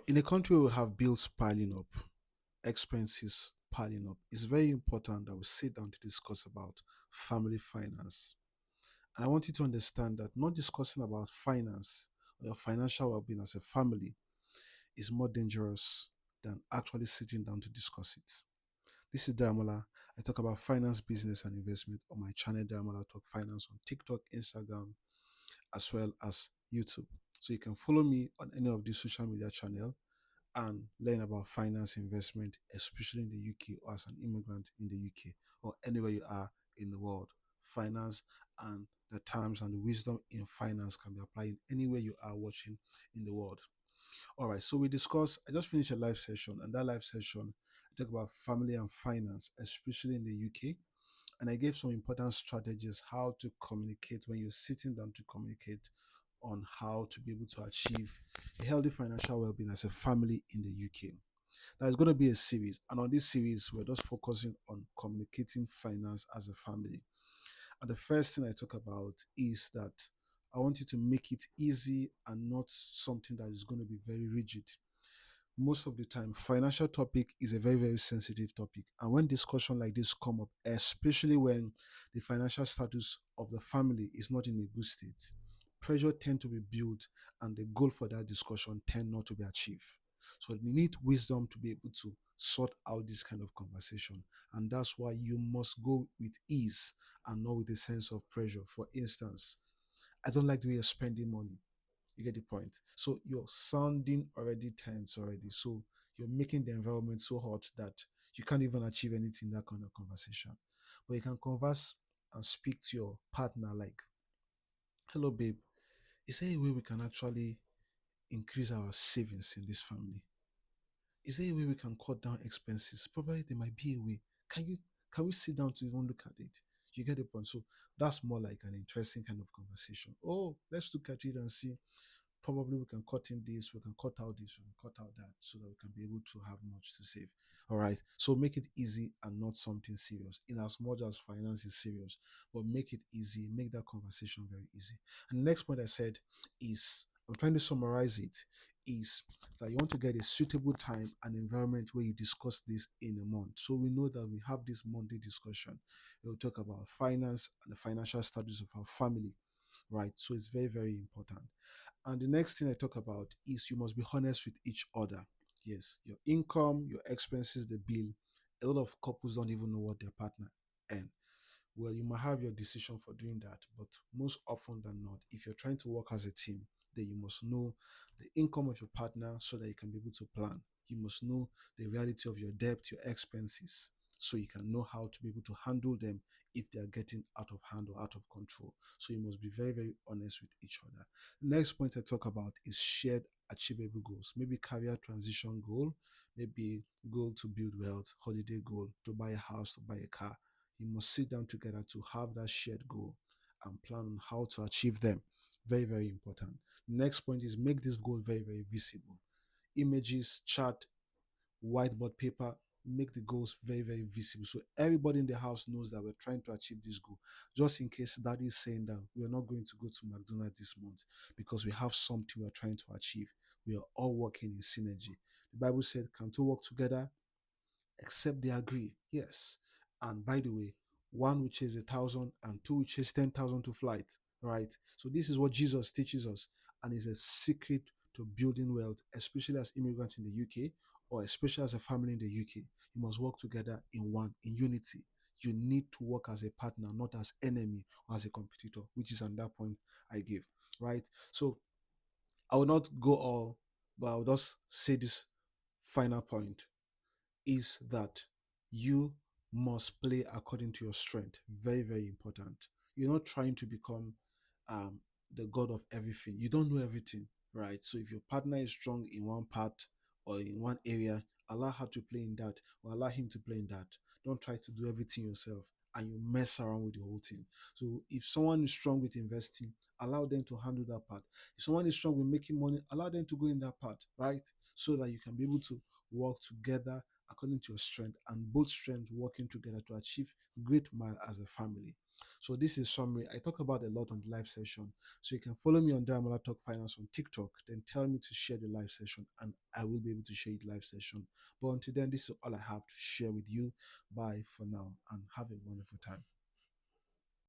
In a country where we have bills piling up, expenses piling up, it's very important that we sit down to discuss about family finance. And I want you to understand that not discussing about finance or your financial well-being as a family is more dangerous than actually sitting down to discuss it. This is Daramola. I talk about finance, business, and investment on my channel, Daramola Talk Finance, on TikTok, Instagram, as well as YouTube. So you can follow me on any of these social media channels and learn about finance investment, especially in the UK or as an immigrant in the UK or anywhere you are in the world. Finance and the terms and the wisdom in finance can be applied anywhere you are watching in the world. All right, so I just finished a live session, and that live session, I talk about family and finance, especially in the UK. And I gave some important strategies how to communicate when you're sitting down to communicate on how to be able to achieve a healthy financial well-being as a family in the UK. Now it's going to be a series, and on this series, we're just focusing on communicating finance as a family. And the first thing I talk about is that I want you to make it easy and not something that is going to be very rigid. Most of the time, financial topic is a very, very sensitive topic. And when discussion like this come up, especially when the financial status of the family is not in a good state, pressure tend to be built and the goal for that discussion tend not to be achieved. So we need wisdom to be able to sort out this kind of conversation. And that's why you must go with ease and not with a sense of pressure. For instance, I don't like the way you're spending money. You get the point. So you're sounding already tense already. So you're making the environment so hot that you can't even achieve anything in that kind of conversation. But you can converse and speak to your partner like, hello, babe, is there a way we can actually increase our savings in this family? Is there a way we can cut down expenses? Probably there might be a way. Can you can we sit down to even look at it? You get the point. So that's more like an interesting kind of conversation. Oh, let's look at it and see probably we can cut in this, we can cut out this, we can cut out that so that we can be able to have much to save. All right. So make it easy and not something serious, in as much as finance is serious, but make it easy, make that conversation very easy. And the next point I said is I'm trying to summarize it is that you want to get a suitable time and environment where you discuss this in a month. So we know that we have this Monday discussion. We'll talk about finance and the financial status of our family, right? So it's very, very important. And the next thing I talk about is you must be honest with each other. Yes, your income, your expenses, the bill. A lot of couples don't even know what their partner earn. Well, you might have your decision for doing that, but most often than not, if you're trying to work as a team, then you must know the income of your partner so that you can be able to plan. You must know the reality of your debt, your expenses, so you can know how to be able to handle them if they are getting out of hand or out of control. So you must be very, very honest with each other. The next point I talk about is shared achievable goals. Maybe career transition goal, maybe goal to build wealth, holiday goal, to buy a house, to buy a car. You must sit down together to have that shared goal and plan on how to achieve them. Very, very important. Next point is make this goal very, very visible. Images, chart, whiteboard paper, make the goals very, very visible. So everybody in the house knows that we're trying to achieve this goal. Just in case daddy is saying that we are not going to go to McDonald's this month because we have something we're trying to achieve. We are all working in synergy. The Bible said, can two work together except they agree? Yes. And by the way, one will chase 1,000 and two will chase 10,000 to flight. Right. So this is what Jesus teaches us, and is a secret to building wealth, especially as immigrants in the UK or especially as a family in the UK. You must work together in unity. You need to work as a partner, not as enemy or as a competitor, which is another point I give. Right. So I will not go all, but I'll just say this final point is that you must play according to your strength. Very, very important. You're not trying to become um, the God of everything. You don't know everything, right? So if your partner is strong in one part or in one area, allow her to play in that or allow him to play in that. Don't try to do everything yourself and you mess around with the whole thing. So if someone is strong with investing, allow them to handle that part. If someone is strong with making money, allow them to go in that part, right? So that you can be able to work together according to your strength and both strengths working together to achieve great mile as a family. So this is summary. I talk about a lot on the live session. So you can follow me on Damola Talk Finance on TikTok. Then tell me to share the live session, and I will be able to share the live session. But until then, this is all I have to share with you. Bye for now, and have a wonderful time.